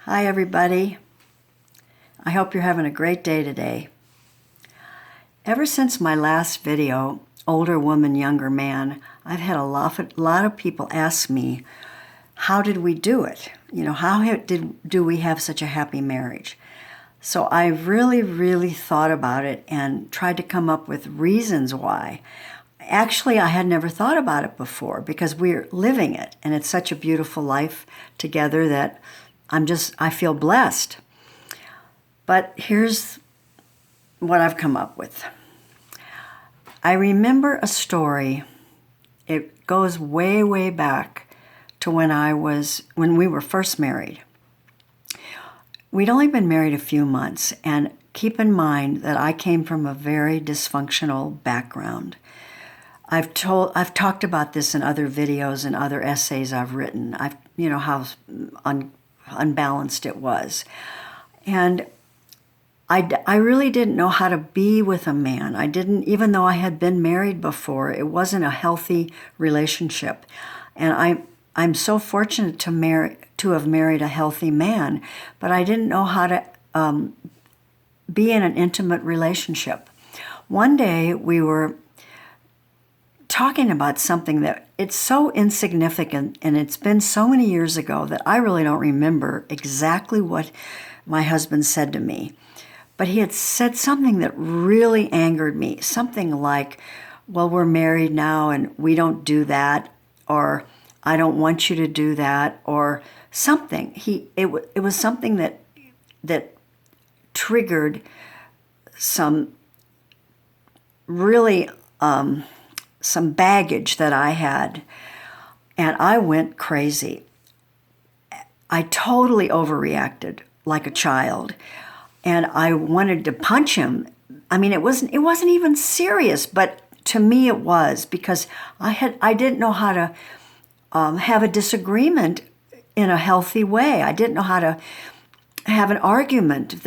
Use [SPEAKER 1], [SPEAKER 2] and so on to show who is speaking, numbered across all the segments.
[SPEAKER 1] Hi everybody. I hope you're having a great day today. Ever since my last video, Older Woman, Younger Man, I've had a lot of people ask me, how did we do it? How do we have such a happy marriage? So I really thought about it and tried to come up with reasons why. Actually, I had never thought about it before because we're living it, and it's such a beautiful life together that I feel blessed. But here's what I've come up with. I remember a story. It goes way back to when we were first married. We'd only been married a few months, and keep in mind that I came from a very dysfunctional background. I've talked about this in other videos and other essays I've written. How unbalanced it was. And I really didn't know how to be with a man. Even though I had been married before, it wasn't a healthy relationship. And I'm so fortunate to have married a healthy man, but I didn't know how to be in an intimate relationship. One day we were talking about something that it's so insignificant, and it's been so many years ago that I really don't remember exactly what my husband said to me. But he had said something that really angered me. Something like, well, we're married now and we don't do that, or I don't want you to do that, or something. It was something that triggered some really some baggage that I had, and I went crazy. I totally overreacted like a child, and I wanted to punch him. I mean, it wasn't even serious, but to me it was, because I didn't know how to have a disagreement in a healthy way. I didn't know how to have an argument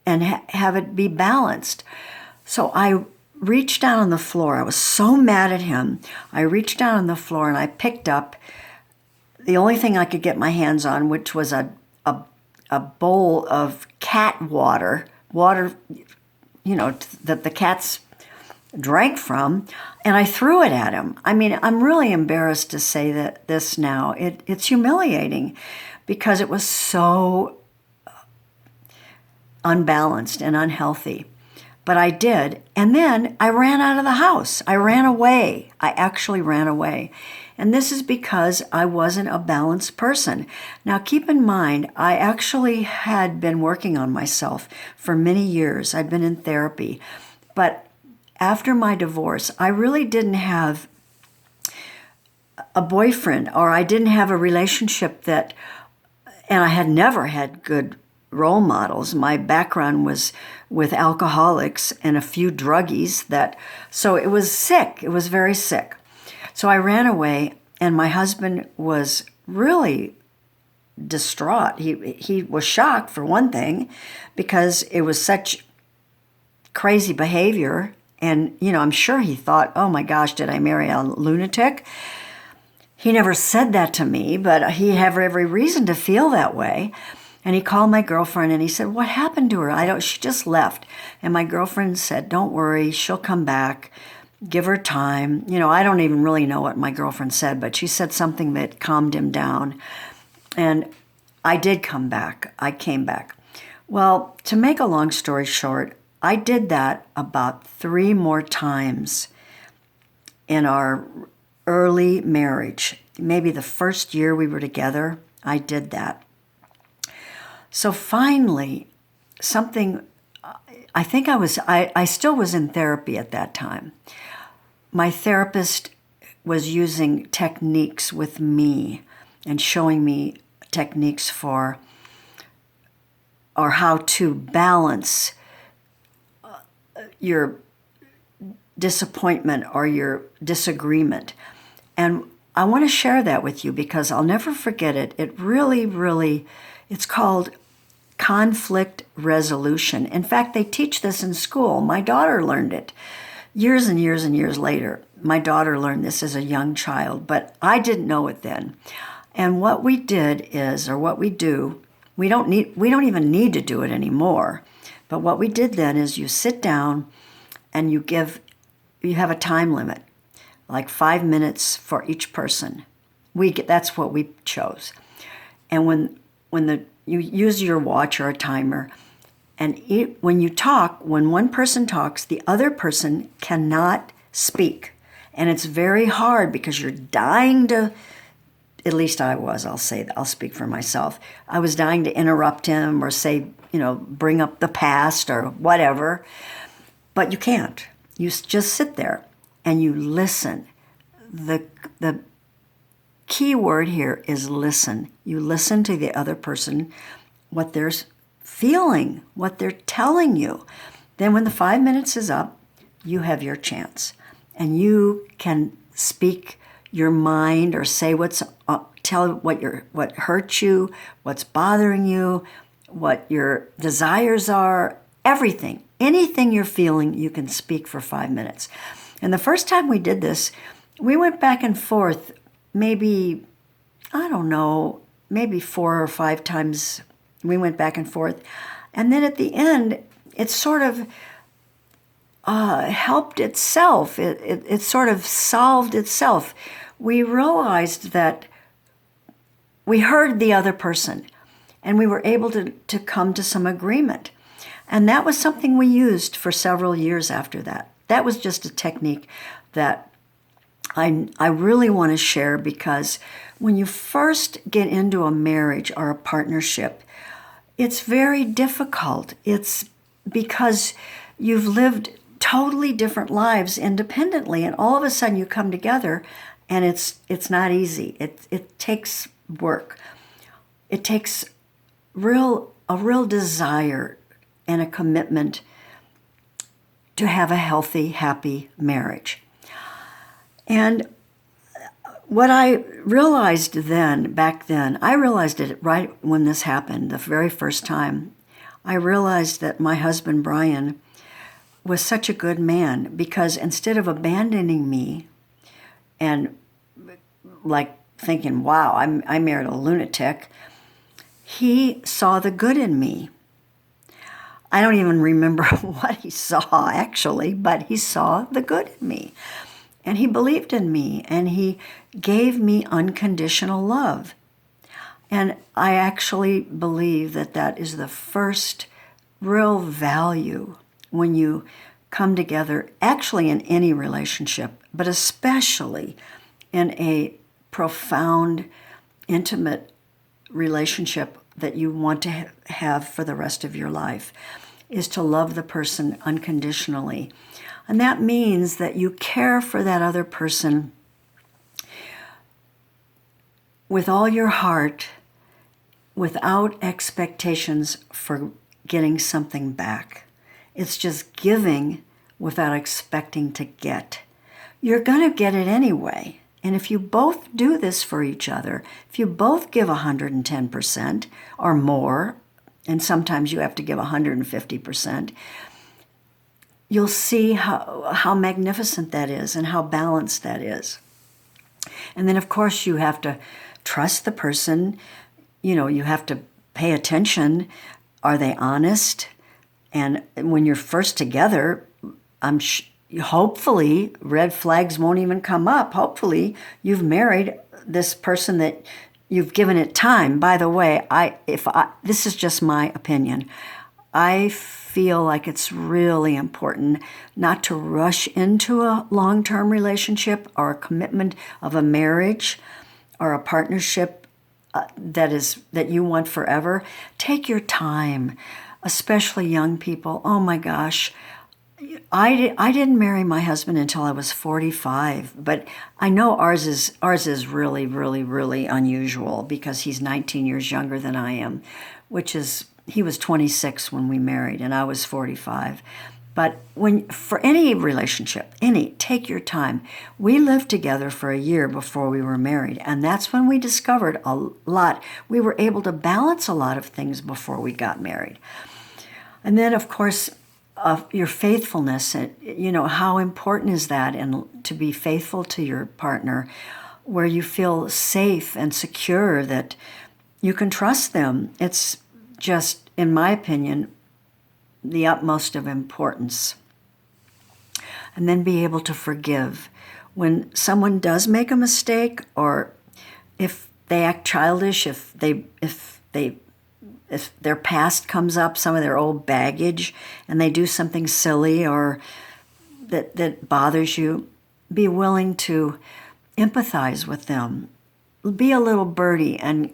[SPEAKER 1] and have it be balanced. So I reached down on the floor. I was so mad at him. I reached down on the floor and I picked up the only thing I could get my hands on, which was a bowl of cat water that the cats drank from, and I threw it at him. I mean, I'm really embarrassed to say this now. It's humiliating because it was so unbalanced and unhealthy. But I did. And then I ran out of the house. I ran away. I actually ran away. And this is because I wasn't a balanced person. Now, keep in mind, I actually had been working on myself for many years. I'd been in therapy. But after my divorce, I really didn't have a boyfriend, or I didn't have a relationship and I had never had good role models. My background was with alcoholics and a few druggies, so it was sick. It was very sick. So I ran away, and my husband was really distraught. He was shocked, for one thing, because it was such crazy behavior. And, I'm sure he thought, oh my gosh, did I marry a lunatic? He never said that to me, but he had every reason to feel that way. And he called my girlfriend and he said, what happened to her? She just left. And my girlfriend said, don't worry, she'll come back. Give her time. I don't even really know what my girlfriend said, but she said something that calmed him down. And I did come back. I came back. Well, to make a long story short, I did that about 3 more times in our early marriage. Maybe the first year we were together, I did that. So finally, I still was in therapy at that time. My therapist was using techniques with me and showing me techniques or how to balance your disappointment or your disagreement. And I want to share that with you because I'll never forget it. It really, it's called conflict resolution. In fact, they teach this in school. My daughter learned it years and years and years later. My daughter learned this as a young child, but I didn't know it then. And what we do We don't even need to do it anymore. But what we did then is you sit down and you have a time limit, like 5 minutes for each person. That's what we chose. And when you use your watch or a timer, and when you talk, when one person talks, the other person cannot speak. And it's very hard because you're dying to, at least I was, I'll speak for myself. I was dying to interrupt him or say, bring up the past or whatever. But you can't. You just sit there and you listen. The key word here is listen. You listen to the other person, what they're feeling, what they're telling you. Then when the 5 minutes is up, you have your chance. And you can speak your mind or say tell what hurts you, what's bothering you, what your desires are, everything. Anything you're feeling, you can speak for 5 minutes. And the first time we did this, we went back and forth maybe 4 or 5 times. We went back and forth. And then at the end, it sort of helped itself. It sort of solved itself. We realized that we heard the other person and we were able to come to some agreement. And that was something we used for several years after that. That was just a technique that I really want to share, because when you first get into a marriage or a partnership, it's very difficult. It's because you've lived totally different lives independently, and all of a sudden you come together, and it's not easy. It takes work. It takes a real desire and a commitment to have a healthy, happy marriage. And what I realized back then, I realized it right when this happened, the very first time. I realized that my husband, Brian, was such a good man, because instead of abandoning me and like thinking, wow, I married a lunatic, he saw the good in me. I don't even remember what he saw, actually, but he saw the good in me. And he believed in me, and he gave me unconditional love. And I actually believe that is the first real value when you come together, actually in any relationship, but especially in a profound, intimate relationship that you want to have for the rest of your life, is to love the person unconditionally. And that means that you care for that other person with all your heart, without expectations for getting something back. It's just giving without expecting to get. You're going to get it anyway. And if you both do this for each other, if you both give 110% or more, and sometimes you have to give 150%, you'll see how magnificent that is and how balanced that is. And then, of course, you have to trust the person. You have to pay attention. Are they honest? And when you're first together, hopefully red flags won't even come up. Hopefully you've married this person that you've given it time. By the way, this is just my opinion. I feel like it's really important not to rush into a long-term relationship or a commitment of a marriage or a partnership that you want forever. Take your time, especially young people. Oh my gosh, I didn't marry my husband until I was 45, but I know ours is really, really, really unusual, because he's 19 years younger than I am, he was 26 when we married and I was 45. But for any relationship, take your time. We lived together for a year before we were married, and that's when we discovered a lot. We were able to balance a lot of things before we got married. And then, of course, your faithfulness, how important is that, and to be faithful to your partner, where you feel safe and secure that you can trust them. It's just, in my opinion, the utmost of importance. And then be able to forgive. When someone does make a mistake, or if they act childish, if their past comes up, some of their old baggage, and they do something silly or that bothers you, be willing to empathize with them. Be a little birdie and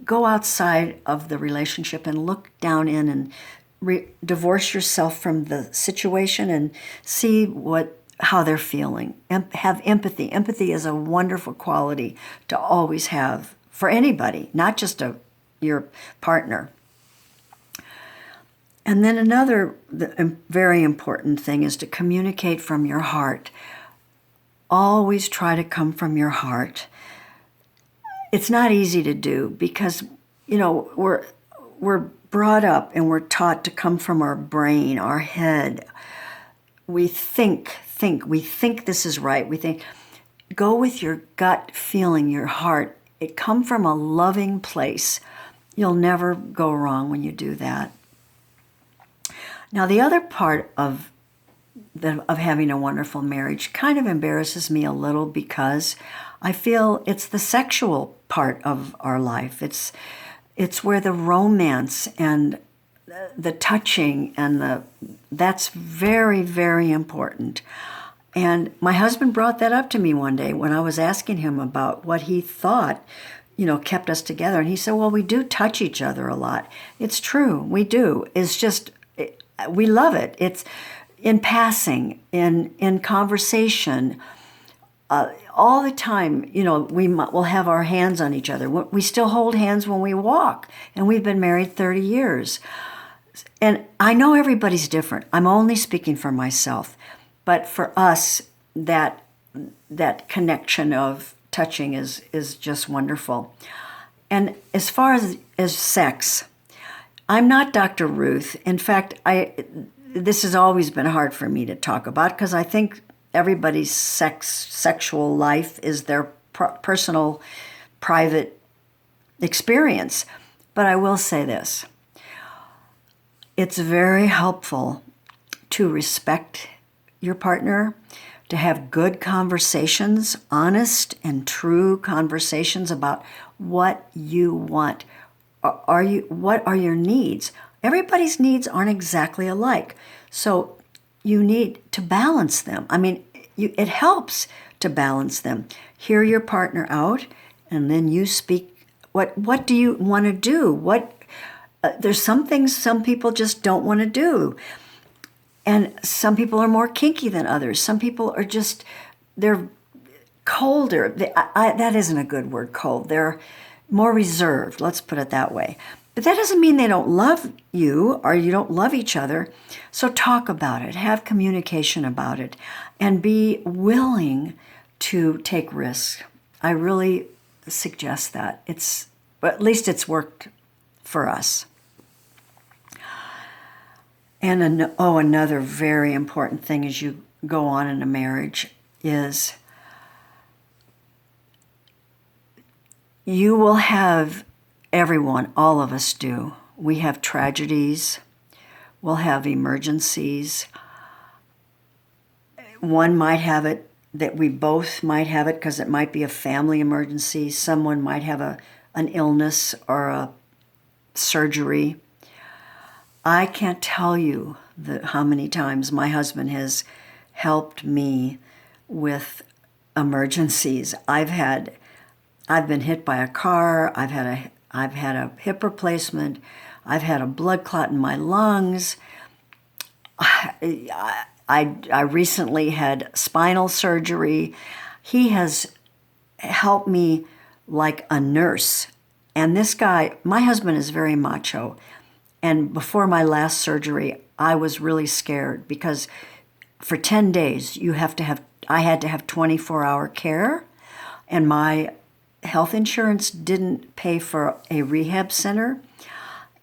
[SPEAKER 1] go outside of the relationship and look down in and divorce yourself from the situation and see how they're feeling. Have empathy. Empathy is a wonderful quality to always have for anybody, not just your partner. And then another very important thing is to communicate from your heart. Always try to come from your heart. It's not easy to do because, we're brought up and we're taught to come from our brain, our head. We think this is right. We think, go with your gut feeling, your heart. It come from a loving place. You'll never go wrong when you do that. Now, the other part of having a wonderful marriage kind of embarrasses me a little because I feel it's the sexual part of our life. It's where the romance and the touching and that's very, very important. And my husband brought that up to me one day when I was asking him about what he thought, kept us together. And he said, well, we do touch each other a lot. It's true, we do. It's just, we love it. It's in passing, in conversation, all the time. We'll have our hands on each other. We still hold hands when we walk, and we've been married 30 years. And I know everybody's different. I'm only speaking for myself. But for us, that connection of touching is just wonderful. And as far as sex, I'm not Dr. Ruth. In fact, this has always been hard for me to talk about because I think everybody's sexual life is their personal, private experience. But I will say this. It's very helpful to respect your partner, to have good conversations, honest and true conversations about what you want. What are your needs? Everybody's needs aren't exactly alike. So you need to balance them. I mean, it helps to balance them. Hear your partner out, and then you speak. What do you want to do? There's some things some people just don't want to do. And some people are more kinky than others. Some people are they're colder. That isn't a good word, cold. They're more reserved, let's put it that way. But that doesn't mean they don't love you or you don't love each other. So talk about it, have communication about it, and be willing to take risks. I really suggest that. At least it's worked for us. And another very important thing as you go on in a marriage is you will have all of us do. We have tragedies, we'll have emergencies. One might have it, that we both might have it because it might be a family emergency. Someone might have an illness or a surgery. I can't tell you how many times my husband has helped me with emergencies. I've been hit by a car. I've had a hip replacement. I've had a blood clot in my lungs. I recently had spinal surgery. He has helped me like a nurse. And this guy, my husband, is very macho. And before my last surgery, I was really scared because for 10 days I had to have 24-hour care, and my health insurance didn't pay for a rehab center.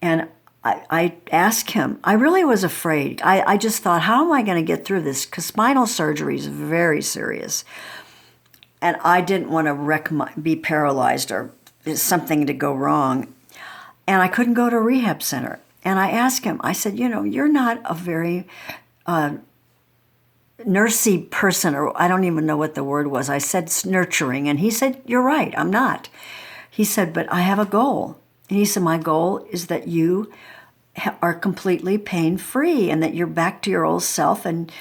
[SPEAKER 1] And I asked him, I really was afraid. I just thought, how am I going to get through this? Because spinal surgery is very serious. And I didn't want to be paralyzed or something to go wrong. and I couldn't go to a rehab center. And I asked him, I said, you're not a very nursey person, or I don't even know what the word was. I said nurturing, and he said, you're right, I'm not. He said, but I have a goal. And he said, my goal is that you are completely pain-free and that you're back to your old self and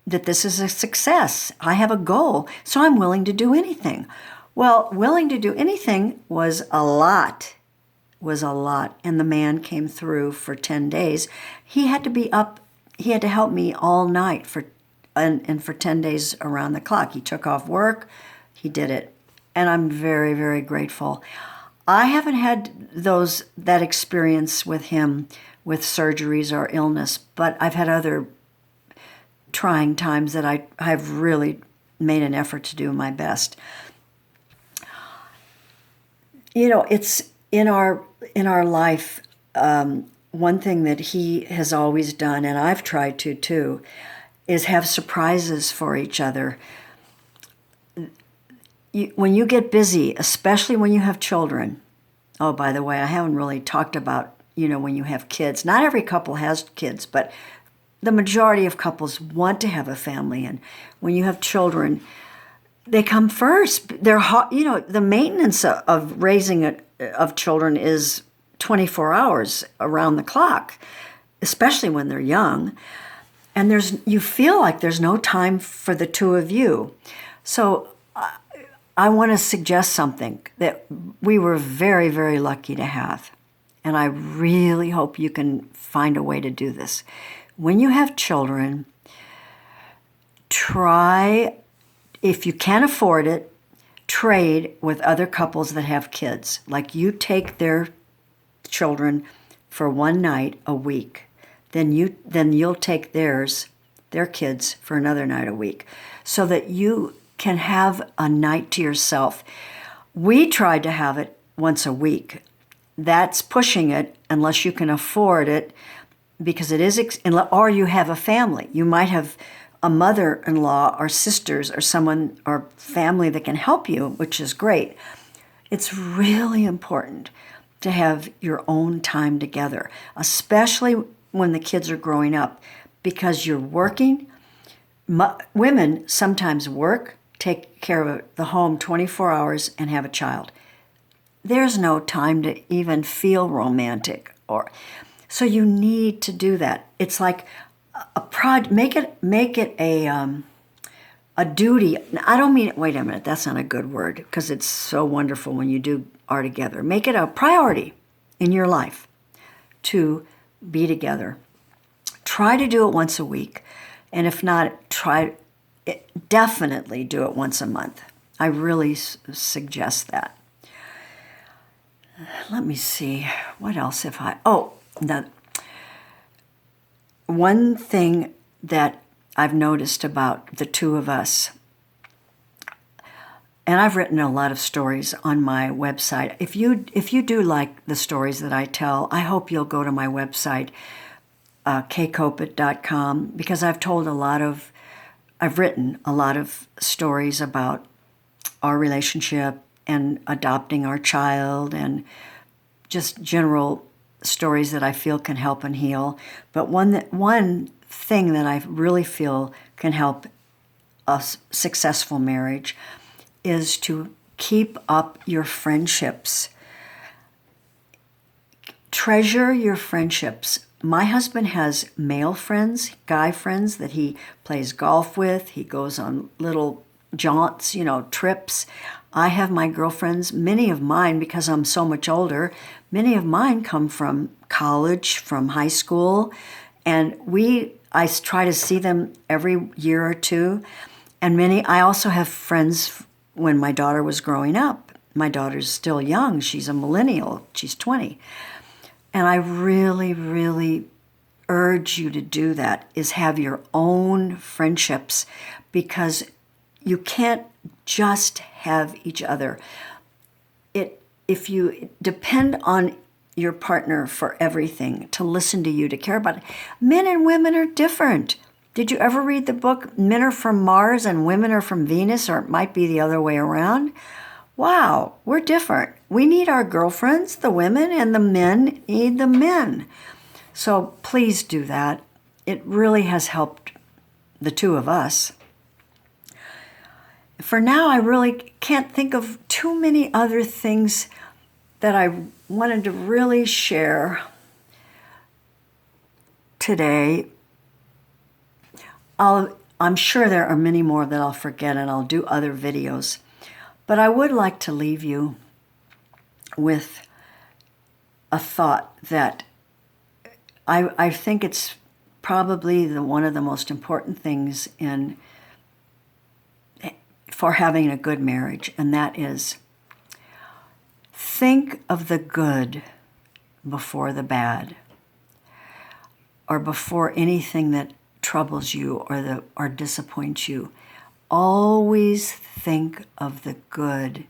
[SPEAKER 1] that this is a success. I have a goal, so I'm willing to do anything. Well, willing to do anything was a lot. And the man came through for 10 days. He had to be up, he had to help me all night for 10 days around the clock. He took off work, he did it. And I'm very, very grateful. I haven't had that experience with him with surgeries or illness, but I've had other trying times that I've really made an effort to do my best. It's in our life, one thing that he has always done, and I've tried to too, is have surprises for each other. When you get busy, especially when you have children, oh, by the way, I haven't really talked about, when you have kids. Not every couple has kids, but the majority of couples want to have a family. And when you have children, they come first. They're the maintenance of raising of children is 24 hours around the clock, especially when they're young. And you feel like there's no time for the two of you. So I want to suggest something that we were very, very lucky to have. And I really hope you can find a way to do this. When you have children, try, if you can't afford it, trade with other couples that have kids. Like you take their children for one night a week. Then you'll take their kids for another night a week, so that you can have a night to yourself. We tried to have it once a week. That's pushing it unless you can afford it, because it is, or you have a family. You might have a mother-in-law or sisters or someone or family that can help you, which is great. It's really important to have your own time together, especially when the kids are growing up, because you're working. Women sometimes work, take care of the home 24 hours, and have a child. There's no time to even feel romantic, so you need to do that. It's like a project. Make it a duty. I don't mean, wait a minute, that's not a good word, because it's so wonderful when you are together. Make it a priority in your life to be together. Try to do it once a week. And if not, definitely do it once a month. I really suggest that. Let me see. What else have I... one thing that I've noticed about the two of us, and I've written a lot of stories on my website. If you do like the stories that I tell, I hope you'll go to my website, Kopit.com, because I've written a lot of stories about our relationship and adopting our child, and just general stories that I feel can help and heal. But one thing that I really feel can help a successful marriage is to keep up your friendships. Treasure your friendships. My husband has male friends, guy friends that he plays golf with. He goes on little jaunts, trips. I have my girlfriends, many of mine, because I'm so much older, many of mine come from college, from high school, and I try to see them every year or two. And I also have friends when my daughter was growing up. My daughter's still young. She's a millennial. She's 20. And I really, really urge you to do that, is have your own friendships, because you can't just have each other. If you depend on your partner for everything, to listen to you, to care about it, men and women are different. Did you ever read the book, Men Are From Mars and Women Are From Venus, or it might be the other way around? Wow, we're different. we need our girlfriends, the women, and the men need the men. So please do that. It really has helped the two of us. For now, I really can't think of too many other things that I wanted to really share today. I'm sure there are many more that I'll forget, and I'll do other videos. But I would like to leave you with a thought that I think it's probably one of the most important things for having a good marriage, and that is, think of the good before the bad, or before anything that troubles you or disappoints you. Always think of the good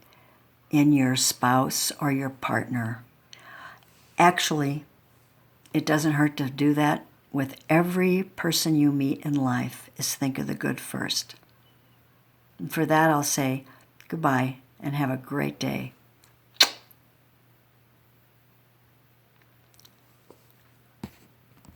[SPEAKER 1] in your spouse or your partner. Actually, it doesn't hurt to do that with every person you meet in life, is think of the good first. And for that, I'll say goodbye and have a great day.